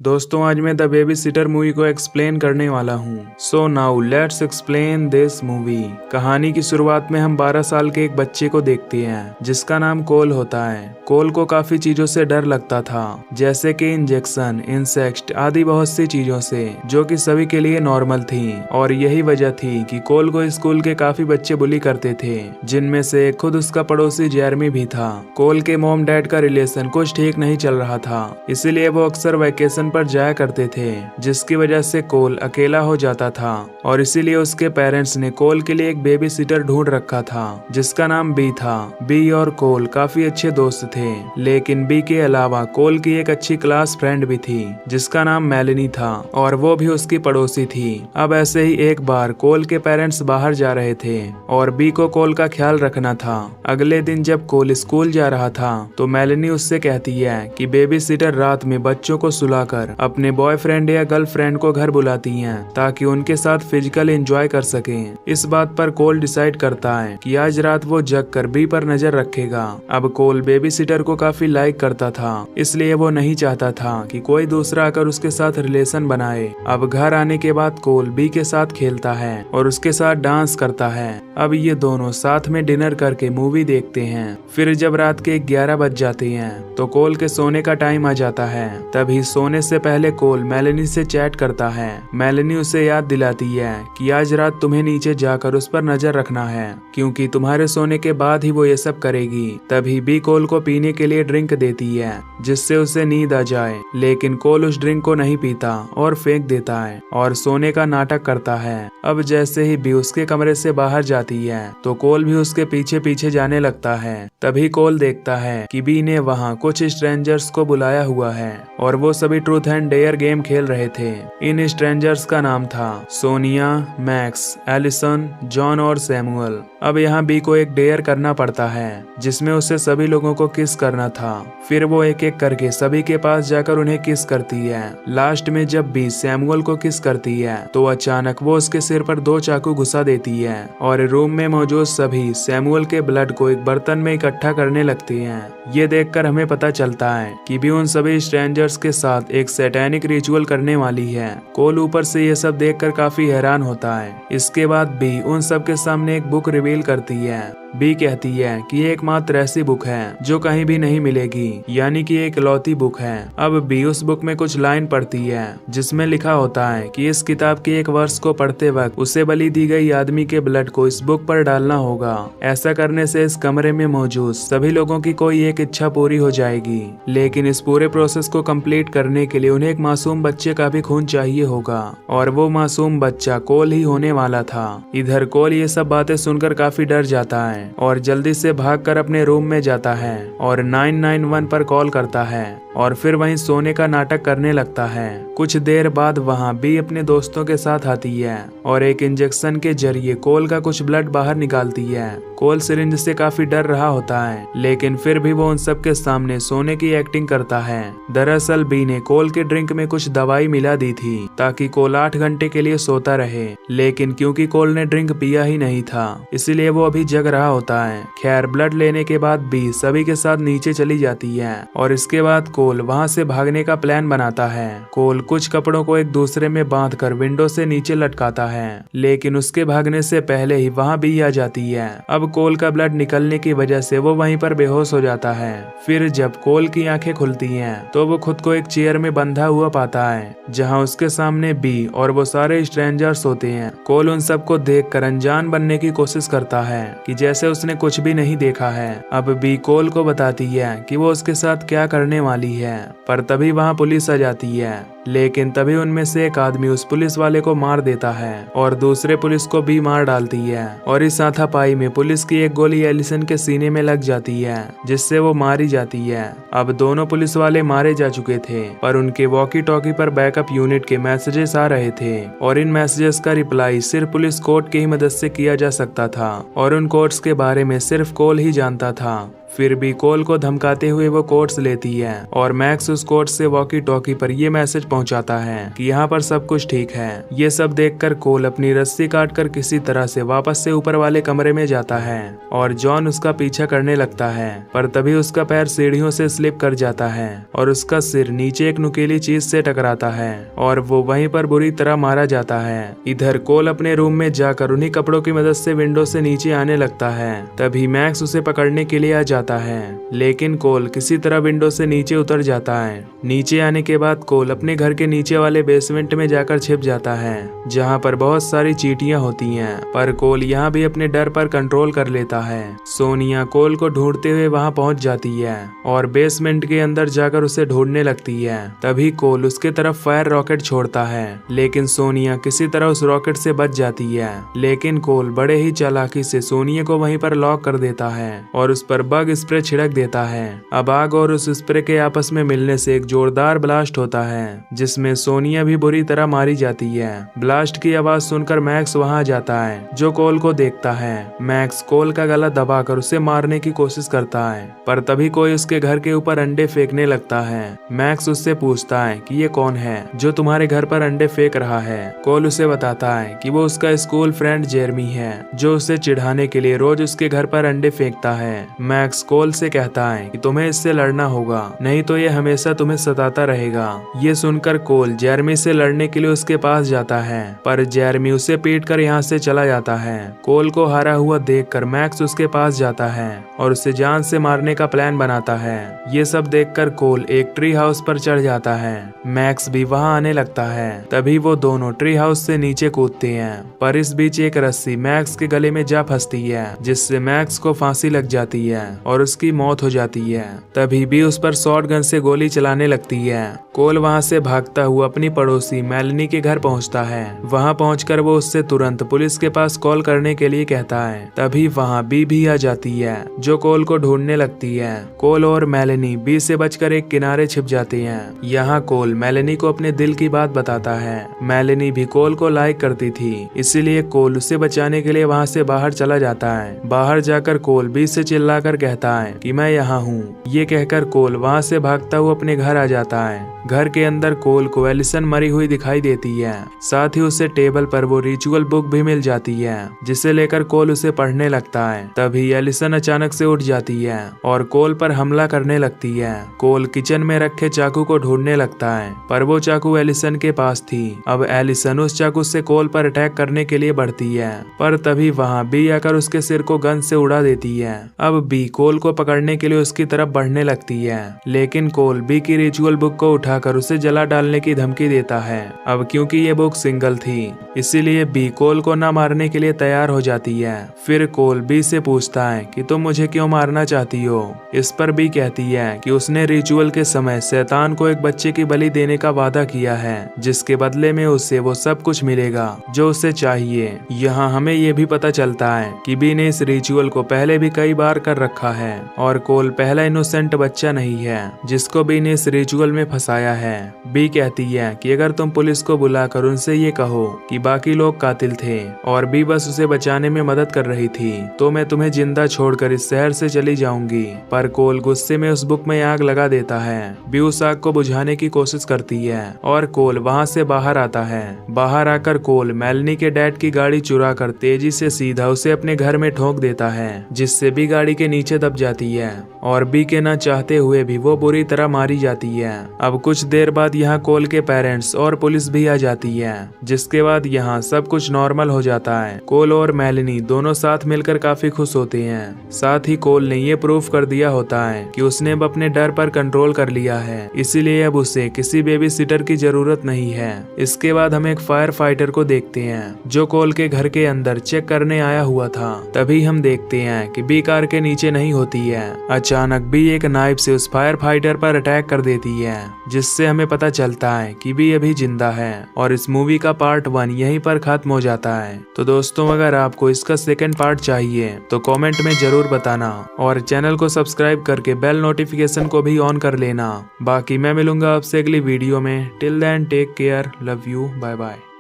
दोस्तों आज मैं द बेबी सिटर मूवी को एक्सप्लेन करने वाला हूँ। So now let's explain this movie. कहानी की शुरुआत में हम 12 साल के एक बच्चे को देखते हैं जिसका नाम कोल होता है। कोल को काफी चीजों से डर लगता था, जैसे कि इंजेक्शन, इंसेक्ट आदि बहुत सी चीजों से, जो कि सभी के लिए नॉर्मल थी। और यही वजह थी कि कोल को स्कूल के काफी बच्चे बुली करते थे, जिनमें से खुद उसका पड़ोसी जेरमी भी था। कोल के मॉम डैड का रिलेशन कुछ ठीक नहीं चल रहा था, इसीलिए वो अक्सर वेकेशन पर जाया करते थे, जिसकी वजह से कोल अकेला हो जाता था। और इसीलिए उसके पेरेंट्स ने कोल के लिए एक बेबी सिटर ढूंढ रखा था जिसका नाम बी था। बी और कोल काफी अच्छे दोस्त थे, लेकिन बी के अलावा कोल की एक अच्छी क्लास फ्रेंड भी थी जिसका नाम मेलेनी था, और वो भी उसकी पड़ोसी थी। अब ऐसे ही एक बार कोल के पेरेंट्स बाहर जा रहे थे और बी को कोल का ख्याल रखना था। अगले दिन जब कोल स्कूल जा रहा था तो मेलेनी उससे कहती है कि बेबी सिटर रात में बच्चों को सुलाकर अपने बॉयफ्रेंड या गर्लफ्रेंड को घर बुलाती हैं ताकि उनके साथ फिजिकल एंजॉय कर सकें। इस बात पर कोल डिसाइड करता है कि आज रात वो जग कर बी पर नजर रखेगा। अब कोल बेबी सिटर को काफी लाइक करता था, इसलिए वो नहीं चाहता था कि कोई दूसरा आकर उसके साथ रिलेशन बनाए। अब घर आने के बाद कोल बी के साथ खेलता है और उसके साथ डांस करता है। अब ये दोनों साथ में डिनर करके मूवी देखते हैं। फिर जब रात के 11 बज जाते हैं तो कोल के सोने का टाइम आ जाता है। तभी सोने से पहले कोल मेलेनी से चैट करता है। मेलेनी उसे याद दिलाती है कि आज रात तुम्हें नीचे जाकर उस पर नजर रखना है, क्योंकि तुम्हारे सोने के बाद ही वो ये सब करेगी। तभी बी कोल को पीने के लिए ड्रिंक देती है जिससे उसे नींद आ जाए, लेकिन कोल उस ड्रिंक को नहीं पीता और फेंक देता है और सोने का नाटक करता है। अब जैसे ही बी उसके कमरे से बाहर जाती है तो कोल भी उसके पीछे पीछे जाने लगता है। तभी कोल देखता है कि बी ने वहाँ कुछ स्ट्रेंजर्स को बुलाया हुआ है और वो सभी ट्रूथ एंड डेयर गेम खेल रहे थे। इन स्ट्रेंजर्स का नाम था सोनिया, मैक्स, एलिसन, जॉन और सैमुअल। अब यहाँ बी को एक डेयर करना पड़ता है जिसमें उसे सभी लोगों को किस करना था। फिर वो एक एक करके सभी के पास जाकर उन्हें किस करती है। लास्ट में जब बी सैमुअल को किस करती है तो अचानक वो उसके सिर पर 2 चाकू घुसा देती है और रूम में मौजूद सभी सैमुअल के ब्लड को एक बर्तन में इकट्ठा करने लगती हैं। ये देखकर हमें पता चलता है कि बी उन सभी स्ट्रेंजर्स के साथ एक सैटेनिक रिचुअल करने वाली है। कोल ऊपर से ये सब देखकर काफी हैरान होता है। इसके बाद बी उन सब के सामने एक बुक रिवील करती है। बी कहती है कि ये एकमात्र ऐसी बुक है जो कहीं भी नहीं मिलेगी, यानी कि एक इकलौती बुक है। अब बी उस बुक में कुछ लाइन पढ़ती है जिसमें लिखा होता है कि इस किताब के एक वर्ष को पढ़ते वक्त उसे बलि दी गई आदमी के ब्लड को इस बुक पर डालना होगा। ऐसा करने से इस कमरे में मौजूद सभी लोगों की कोई एक इच्छा पूरी हो जाएगी, लेकिन इस पूरे प्रोसेस को कंप्लीट करने के लिए उन्हें एक मासूम बच्चे का भी खून चाहिए होगा, और वो मासूम बच्चा कोल ही होने वाला था। इधर कोल ये सब बातें सुनकर काफी डर जाता है और जल्दी से भागकर अपने रूम में जाता है और 991 पर कॉल करता है और फिर वहीं सोने का नाटक करने लगता है। कुछ देर बाद वहां बी अपने दोस्तों के साथ आती है और एक इंजेक्शन के जरिए कोल का कुछ ब्लड बाहर निकालती है। कोल सिरिंज से काफी डर रहा होता है, लेकिन फिर भी वो उन सब के सामने सोने की एक्टिंग करता है। दरअसल बी ने कोल के ड्रिंक में कुछ दवाई मिला दी थी ताकि कोल 8 घंटे के लिए सोता रहे, लेकिन क्योंकि कोल ने ड्रिंक पिया ही नहीं था इसलिए वो अभी जग रहा होता है। खैर ब्लड लेने के बाद बी सभी के साथ नीचे चली जाती है और इसके बाद कोल वहां से भागने का प्लान बनाता है। कोल कुछ कपड़ों को एक दूसरे में बांधकर विंडो से नीचे लटकाता है, लेकिन उसके भागने से पहले ही वहां बी आ जाती है। अब कोल का ब्लड निकलने की वजह से वो वहीं पर बेहोश हो जाता है। फिर जब कोल की आंखें खुलती हैं तो वो खुद को एक चेयर में बंधा हुआ पाता है जहां उसके सामने बी और वो सारे स्ट्रेंजर्स होते हैं। कोल उन सबको देखकर अनजान बनने की कोशिश करता है कि जैसे उसने कुछ भी नहीं देखा है। अब बी कोल को बताती है कि वो उसके साथ क्या करने वाली है, पर तभी वहां पुलिस आ जाती है, लेकिन तभी उनमें से एक आदमी उस पुलिस वाले को मार देता है और दूसरे पुलिस को भी मार डालती है। और इस हाथापाई में पुलिस की एक गोली एलिसन के सीने में लग जाती है जिससे वो मारी जाती है। अब दोनों पुलिस वाले मारे जा चुके थे, पर उनके वॉकी टॉकी पर बैकअप यूनिट के मैसेजेस आ रहे थे और इन मैसेजेस का रिप्लाई सिर्फ पुलिस कोड की ही मदद से किया जा सकता था और उन कोड्स के बारे में सिर्फ कोल ही जानता था। फिर भी कोल को धमकाते हुए वो कोड्स लेती है और मैक्स उस कोड से वॉकी टॉकी पर ये मैसेज पहुंचाता है कि यहाँ पर सब कुछ ठीक है। ये सब देखकर कोल अपनी रस्सी काटकर किसी तरह से वापस से ऊपर वाले कमरे में जाता है और जॉन उसका पीछा करने लगता है, पर तभी उसका पैर सीढ़ियों से स्लिप कर जाता है और उसका सिर नीचे एक नुकीली चीज से टकराता है और वो वहीं पर बुरी तरह मारा जाता है। इधर कोल अपने रूम में जाकर उन्हीं कपड़ों की मदद से विंडो से नीचे आने लगता है। तभी मैक्स उसे पकड़ने के लिए आ जाता है, लेकिन कोल किसी तरह विंडो से नीचे उतर जाता है। नीचे आने के बाद कोल अपने घर के नीचे वाले बेसमेंट में जाकर छिप जाता है, जहाँ पर बहुत सारी चींटियां होती हैं, पर कोल यहाँ भी अपने डर पर कंट्रोल कर लेता है। सोनिया कोल को ढूंढते हुए वहाँ पहुँच जाती है और बेसमेंट के अंदर जाकर उसे ढूंढने लगती है। तभी कोल उसके तरफ फायर रॉकेट छोड़ता है, लेकिन सोनिया किसी तरह उस रॉकेट से बच जाती है। लेकिन कोल बड़े ही चालाकी से सोनिया को वहीं पर लॉक कर देता है और उस पर बग स्प्रे छिड़क देता है। अब आग और उस स्प्रे के आपस में मिलने से एक जोरदार ब्लास्ट होता है, जिसमें सोनिया भी बुरी तरह मारी जाती है। ब्लास्ट की आवाज सुनकर मैक्स वहां जाता है, जो कोल को देखता है। मैक्स कोल का गला दबाकर उसे मारने की कोशिश करता है, पर तभी कोई उसके घर के ऊपर अंडे फेंकने लगता है। मैक्स उससे पूछता है कि ये कौन है जो तुम्हारे घर पर अंडे फेंक रहा है। कोल उसे बताता है कि वो उसका स्कूल फ्रेंड जेरमी है, जो उसे चिढ़ाने के लिए रोज उसके घर पर अंडे फेंकता है। मैक्स कोल से कहता है कि तुम्हें इससे लड़ना होगा, नहीं तो ये हमेशा तुम्हें सताता रहेगा। ये सुनकर कोल जेरमी से लड़ने के लिए उसके पास जाता है, पर जेरमी उसे पीटकर यहाँ से चला जाता है। कोल को हारा हुआ देखकर मैक्स उसके पास जाता है और उसे जान से मारने का प्लान बनाता है। ये सब देखकर कोल एक ट्री हाउस पर चढ़ जाता है। मैक्स भी वहाँ आने लगता है। तभी वो दोनों ट्री हाउस से नीचे कूदते हैं, पर इस बीच एक रस्सी मैक्स के गले में जा फंसती है, जिससे मैक्स को फांसी लग जाती है और उसकी मौत हो जाती है। तभी भी उस पर शॉट गन से गोली चलाने लगती है। कोल वहाँ से भागता हुआ अपनी पड़ोसी मेलनी के घर पहुँचता है। वहाँ पहुंचकर वो उससे तुरंत पुलिस के पास कॉल करने के लिए कहता है। तभी वहाँ बी भी आ जाती है, जो कोल को ढूंढने लगती है। कोल और मेलनी बी से बचकर एक किनारे छिप जाते हैं। यहाँ कोल मेलनी को अपने दिल की बात बताता है। मेलनी भी कोल को लाइक करती थी, इसीलिए कोल उसे बचाने के लिए वहाँ से बाहर चला जाता है। बाहर जाकर कोल बी से चिल्लाकर कहता है कि मैं यहाँ हूँ। ये कहकर कोल वहाँ से भागता हुआ अपने घर आ जाता है। घर के अंदर कोल को एलिसन मरी हुई दिखाई देती है। साथ ही उसे टेबल पर वो रिचुअल बुक भी मिल जाती है, जिसे लेकर कोल उसे पढ़ने लगता है। तभी एलिसन अचानक से उठ जाती है और कोल पर हमला करने लगती है। कोल किचन में रखे चाकू को ढूंढने लगता है, पर वो चाकू एलिसन के पास थी। अब एलिसन उस चाकू से कोल पर अटैक करने के लिए बढ़ती है, पर तभी वहाँ बी आकर उसके सिर को गन से उड़ा देती है। अब बी कोल को पकड़ने के लिए उसकी तरफ बढ़ने लगती है, लेकिन कोल बी की रिचुअल बुक को उठाकर उसे जला डालने की धमकी देता है। अब क्योंकि ये बुक सिंगल थी, इसीलिए बी कोल को न मारने के लिए तैयार हो जाती है। फिर कोल बी से पूछता है कि तुम मुझे क्यों मारना चाहती हो। इस पर बी कहती है कि उसने रिचुअल के समय शैतान को एक बच्चे की बलि देने का वादा किया है, जिसके बदले में उसे वो सब कुछ मिलेगा जो उसे चाहिए। यहाँ हमें ये भी पता चलता है कि बी ने इस रिचुअल को पहले भी कई बार कर रखा है और कोल पहला इनोसेंट बच्चा नहीं है जिसको बी ने इस रिचुअल में फंसाया है। बी कहती है कि अगर तुम पुलिस को बुलाकर उनसे ये कहो कि बाकी लोग कातिल थे और बी बस उसे बचाने में मदद कर रही थी, तो मैं तुम्हें जिंदा छोड़कर इस शहर से चली जाऊंगी। पर कोल गुस्से में उस बुक में आग लगा देता है। बी उस आग को बुझाने की कोशिश करती है और कोल वहाँ से बाहर आता है। बाहर आकर कोल मेलनी के डैड की गाड़ी चुरा कर तेजी से सीधा उसे अपने घर में ठोक देता है, जिससे बी गाड़ी के नीचे दब जाती है और बी के न चाहते हुए भी वो बुरी तरह मारी जाती है। अब कुछ देर बाद यहाँ कोल के पेरेंट्स और पुलिस भी आ जाती है, जिसके बाद यहाँ सब कुछ नॉर्मल हो जाता है। कोल और मेलनी दोनों साथ मिलकर काफी खुश होते हैं। साथ ही कोल ने ये प्रूफ कर दिया होता है कि उसने अब अपने डर पर कंट्रोल कर लिया है, इसीलिए अब उसे किसी बेबी सिटर की जरूरत नहीं है। इसके बाद हम एक फायर फाइटर को देखते हैं, जो कोल के घर के अंदर चेक करने आया हुआ था। तभी हम देखते हैं कि बी कार के नीचे नहीं होती है। अचानक बी एक नाइफ से उस फायर फाइटर पर अटैक कर देती है, जिससे हमें पता चलता है कि बी अभी जिंदा है। और इस मूवी का पार्ट 1 यहीं पर खत्म हो जाता है। तो दोस्तों, अगर आपको इसका सेकंड पार्ट चाहिए तो कमेंट में जरूर बताना और चैनल को सब्सक्राइब करके बेल नोटिफिकेशन को भी ऑन कर लेना। बाकी मैं मिलूंगा आपसे अगली वीडियो में। Till then take care, love you, bye bye.